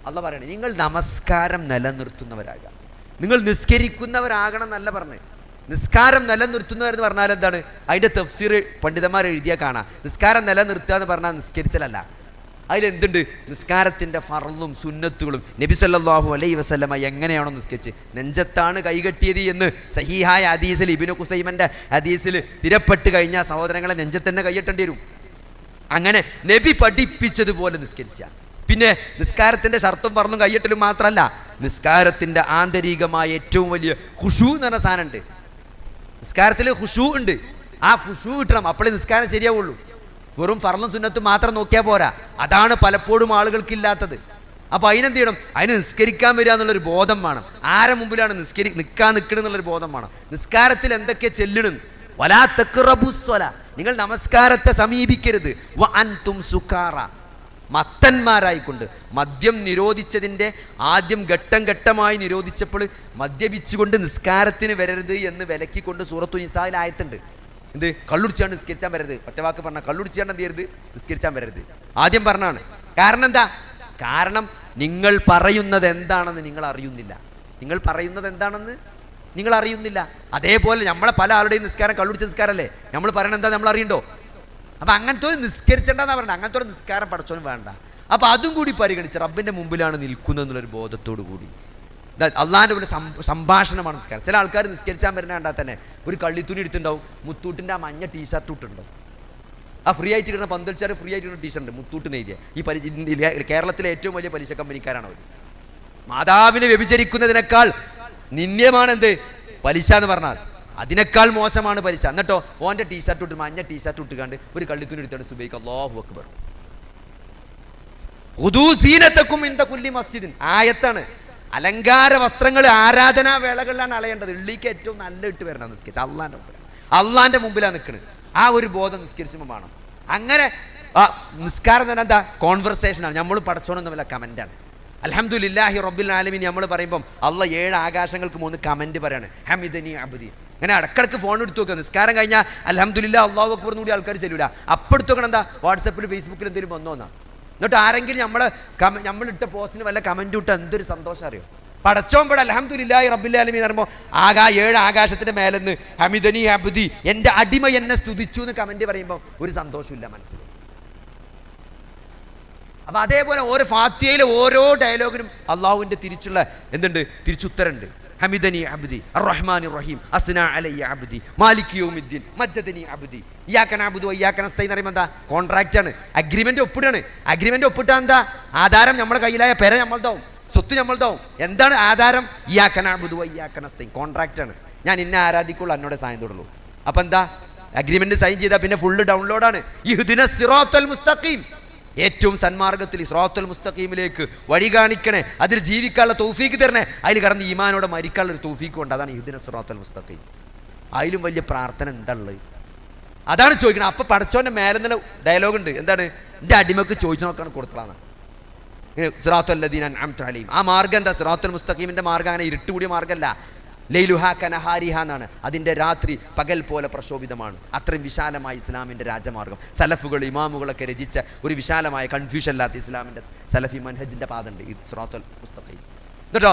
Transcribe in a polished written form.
അള്ളാഹ് പറയണേ, നിങ്ങൾ നമസ്കാരം നിലനിർത്തുന്നവരാകുക. നിങ്ങൾ നിസ്കരിക്കുന്നവരാകണം എന്നല്ല പറഞ്ഞ്. നിസ്കാരം നിലനിർത്തുന്നവരെന്ന് പറഞ്ഞാൽ എന്താണ്? അതിൻ്റെ തഫ്സീർ പണ്ഡിതന്മാർ എഴുതിയാൽ കാണാം. നിസ്കാരം നിലനിർത്തുക എന്ന് പറഞ്ഞാൽ നിസ്കരിച്ചലല്ല. അതിലെന്തുണ്ട്? നിസ്കാരത്തിൻ്റെ ഫർളും സുന്നത്തുകളും നബി സല്ലല്ലാഹു അലൈഹി വസല്ലമ എങ്ങനെയാണോ നിസ്കരിച്ച്, നെഞ്ചത്താണ് കൈകെട്ടിയത് എന്ന് സഹീഹായ ഹദീസിൽ, ഇബ്നു ഖുസൈമൻ്റെ ഹദീസിൽ സ്ഥിരപ്പെട്ട് കഴിഞ്ഞാൽ സഹോദരങ്ങളെ നെഞ്ചത്ത് തന്നെ കൈയ്യട്ടേണ്ടി വരും. അങ്ങനെ നബി പഠിപ്പിച്ചതുപോലെ നിസ്കരിച്ച. പിന്നെ നിസ്കാരത്തിൻ്റെ ഷർത്തും ഫർളും കൈയ്യട്ടലും മാത്രമല്ല, നിസ്കാരത്തിൻ്റെ ആന്തരികമായ ഏറ്റവും വലിയ ഖുശൂ എന്ന് പറഞ്ഞ സാധനമുണ്ട്. നിസ്കാരത്തിൽ ഖുശൂ ഉണ്ട്. ആ ഖുശൂ കിട്ടണം, അപ്പോഴേ നിസ്കാരം ശരിയാവുള്ളൂ. വെറും ഫർളും സുന്നത്തും മാത്രം നോക്കിയാൽ പോരാ. അതാണ് പലപ്പോഴും ആളുകൾക്കില്ലാത്തത്. അപ്പോൾ അതിനെന്ത് ചെയ്യണം? അതിന് നിസ്കരിക്കാൻ വരിക എന്നുള്ളൊരു ബോധം വേണം. ആരെ മുമ്പിലാണ് നിൽക്കാൻ നിൽക്കണം എന്നുള്ളൊരു ബോധം വേണം. നിസ്കാരത്തിൽ എന്തൊക്കെ ചെല്ലണം? വലാ തഖ്റബുസ്സലാ, നിങ്ങൾ നമസ്കാരത്തെ സമീപിക്കരുത്. വ അൻതും സുകാറ, മത്തന്മാരായിക്കൊണ്ട്. മദ്യം നിരോധിച്ചതിൻ്റെ ആദ്യം ഘട്ടം ഘട്ടമായി നിരോധിച്ചപ്പോൾ മദ്യപിച്ചുകൊണ്ട് നിസ്കാരത്തിന് വരരുത് എന്ന് വിലക്കിക്കൊണ്ട് സൂറത്തു നിസായിൽ ആയത്തുണ്ട്. എന്ത്? കള്ളുടിച്ചാണ്ട് നിസ്കരിച്ചാൻ വരരുത്. ഒറ്റവാക്ക് പറഞ്ഞാൽ കള്ളുടിച്ചാണ്ട് എന്ത് ചെയ്യരുത്? നിസ്കരിച്ചാൻ വരരുത്. ആദ്യം പറഞ്ഞാണ്. കാരണം എന്താ? കാരണം നിങ്ങൾ പറയുന്നത് എന്താണെന്ന് നിങ്ങൾ അറിയുന്നില്ല. നിങ്ങൾ പറയുന്നത് എന്താണെന്ന് നിങ്ങൾ അറിയുന്നില്ല. അതേപോലെ നമ്മളെ പല ആളുടെയും നിസ്കാരം കള്ളുടിച്ച നിസ്കാരമല്ലേ. നമ്മൾ പറയണത് എന്താ നമ്മൾ അറിയണ്ടോ? അപ്പം അങ്ങനത്തെ ഒരു നിസ്കരിച്ചേണ്ടെന്നാ പറയണ്ട. അങ്ങനത്തെ ഒരു നിസ്കാരം പഠിച്ചോനും വേണ്ട. അപ്പം അതും കൂടി പരിഗണിച്ച് റബ്ബിൻ്റെ മുമ്പിലാണ് നിൽക്കുന്നത് എന്നുള്ളൊരു ബോധത്തോടു കൂടി. അള്ളാഹിൻ്റെ ഒരു സംഭാഷണമാണ് നിസ്കാരം. ചില ആൾക്കാർ നിസ്കരിച്ചാൻ വരുന്ന കണ്ടാൽ തന്നെ ഒരു കള്ളിത്തുണി എടുത്തുണ്ടാവും, മുത്തൂട്ടിൻ്റെ ആ മഞ്ഞ ടീഷർട്ട് ഇട്ടുണ്ടാവും. ആ ഫ്രീ ആയിട്ട് കിട്ടുന്ന പന്തൽച്ചാർ ഫ്രീ ആയിട്ട് കിട്ടുന്ന ടീഷർട്ട് മുത്തൂട്ടിന് എഴുതിയ ഈ കേരളത്തിലെ ഏറ്റവും വലിയ പലിശ കമ്പനിക്കാരാണ് അവർ. മാതാവിനെ വ്യഭിചരിക്കുന്നതിനേക്കാൾ നിന്ദ്യമാണ് എന്ത്? പലിശ എന്ന് പറഞ്ഞാൽ. അതിനേക്കാൾ മോശമാണ് പലിശ. എന്നിട്ടോ ഓൻ്റെ ടീഷർട്ട് ഇട്ട് മഞ്ഞ ടീഷർട്ട് ഇട്ടുകാണ്ട് ഒരു കള്ളിത്തുണി എടുത്താണ് സുബൈക്ക് അല്ലാഹു അക്ബർ. ഖുദൂ സീനതകും ഇൻദ കുല്ലി മസ്ജിദിൻ ആയത്താണ്. അലങ്കാര വസ്ത്രങ്ങൾ ആരാധനാ വേളകളിലാണ് അളയേണ്ടത്. ഉള്ളിക്ക് ഏറ്റവും നല്ല ഇട്ട് വരണം നിസ്കരിച്ച്. അള്ളാൻ്റെ മുമ്പിലാണ് നിൽക്കുന്നത്. ആ ഒരു ബോധം നിസ്കരിച്ചുമ്പോൾ വേണം. അങ്ങനെ നിസ്കാരം തന്നെ എന്താ? കോൺവെർസേഷനാണ്. നമ്മൾ പടച്ചോണം തമ്മിലുള്ള കമൻ്റാണ്. അൽഹംദുലില്ലാഹി റബ്ബിൽ ആലമീൻ നമ്മൾ പറയുമ്പം അള്ളാഹ് 7 ആകാശങ്ങൾക്ക് 3 കമൻറ്റ് പറയാണ്. ഹമിദനി അബ്ദി. അങ്ങനെ ഇടക്കിടക്ക് ഫോൺ എടുത്ത് നോക്കുക. നിസ്കാരം കഴിഞ്ഞാൽ അൽഹംദുലില്ലാ അല്ലാഹു അക്ബർ കൂടി ആൾക്കാർ ചെല്ലൂല. അപ്പം എടുത്ത് നോക്കണം. എന്താ? വാട്സപ്പിൽ ഫേസ്ബുക്കിൽ എന്തെങ്കിലും വന്നോന്നാ. എന്നിട്ട് ആരെങ്കിലും നമ്മളിട്ട പോസ്റ്റിന് വല്ല കമൻറ്റ് ഇട്ടാൽ എന്തൊരു സന്തോഷം അറിയോ. പടച്ചോമ്പട അൽഹംദുലില്ലാഹി റബ്ബിൽ ആലമീൻ പറയുമ്പോൾ 7 ആകാശത്തിൻ്റെ മേലെന്ന് ഹമിദനി അബ്ദി, എൻ്റെ അടിമ എന്നെ സ്തുതിച്ചു എന്ന് കമൻറ്റ് പറയുമ്പോൾ ഒരു സന്തോഷമില്ല മനസ്സിൽ. അപ്പം അതേപോലെ ഓരോ ഫാത്തിഹയിലെ ഓരോ ഡയലോഗിനും അള്ളാഹുവിൻ്റെ തിരിച്ചുള്ള എന്തുണ്ട്? തിരിച്ചുത്തരമുണ്ട്. ഹമിദനി അബ്ദി അർറഹ്മാനി റഹീം അസ്നാ അലയ്യ അബ്ദി മാലിക് യൗമിദ്ദീൻ മജ്ജദനി അബ്ദി ഇയ്യാക നഅ്ബുദു വഇയ്യാക നസ്തഈൻ എന്ന് പറയുമ്പോൾ എന്താ? കോൺട്രാക്റ്റാണ്. അഗ്രിമെൻ്റ് ഒപ്പിടാണ്. അഗ്രിമെൻ്റ് ഒപ്പിട്ടാൽ എന്താ? ആധാരം നമ്മുടെ കയ്യിലായ പെര നമ്മളതാവും, സ്വത്ത് നമ്മളതാവും. എന്താണ് ആധാരം? ഇയ്യാക നഅ്ബുദു വഇയ്യാക നസ്തഈൻ. കോൺട്രാക്റ്റാണ്. ഞാൻ ഇന്നെ ആരാധിക്കുള്ളൂ, എന്നോട് സായം തൊടുള്ളൂ. അപ്പം എന്താ? അഗ്രിമെൻ്റ് സൈൻ ചെയ്താൽ പിന്നെ ഫുള്ള് ഡൗൺലോഡാണ്. ഇഹ്ദിനസ് സിറാത്തൽ മുസ്തഖീം, ഏറ്റവും സന്മാർഗത്തിൽ സിറാത്തുൽ മുസ്തഖീമിലേക്ക് വഴി കാണിക്കണേ, അതിൽ ജീവിക്കാനുള്ള തൗഫീക്ക് തരണേ, അതിൽ കടന്ന് ഈമാനോടെ മരിക്കാനുള്ള ഒരു തൗഫീക്ക് ഉണ്ട്. അതാണ് ഇഹ്ദിനസ് സിറാത്തുൽ മുസ്തഖീം. അതിലും വലിയ പ്രാർത്ഥന എന്താ ഉള്ളത്? അതാണ് ചോദിക്കണം. അപ്പം പടച്ചോൻ്റെ മേലെ തന്നെ ഡയലോഗുണ്ട്. എന്താണ്? എൻ്റെ അടിമക്ക് ചോദിച്ചു നോക്കാണ് കൊടുത്തതാണ്. സിറാത്തുൽ ലദീന അൻഅംത അലൈഹിം. ആ മാർഗ്ഗം എന്താ? സിറാത്തുൽ മുസ്തഖീമിൻ്റെ മാർഗ്ഗം അങ്ങനെ ഇരുട്ടുകൂടിയ മാർഗ്ഗമല്ല. ലൈലുഹാ കനഹാരിഹ എന്നാണ്. അതിൻ്റെ രാത്രി പകൽ പോലെ പ്രശോഭിതമാണ്. അത്രയും വിശാലമായ ഇസ്ലാമിൻ്റെ രാജമാർഗം. സലഫുകൾ ഇമാമുകളൊക്കെ രചിച്ച ഒരു വിശാലമായ കൺഫ്യൂഷൻ ഇല്ലാത്ത ഇസ്ലാമിൻ്റെ സലഫി മൻഹജിൻ്റെ പാതണ്ട് ഈ സിറാത്തുൽ മുസ്തഖീം. എന്നിട്ടോ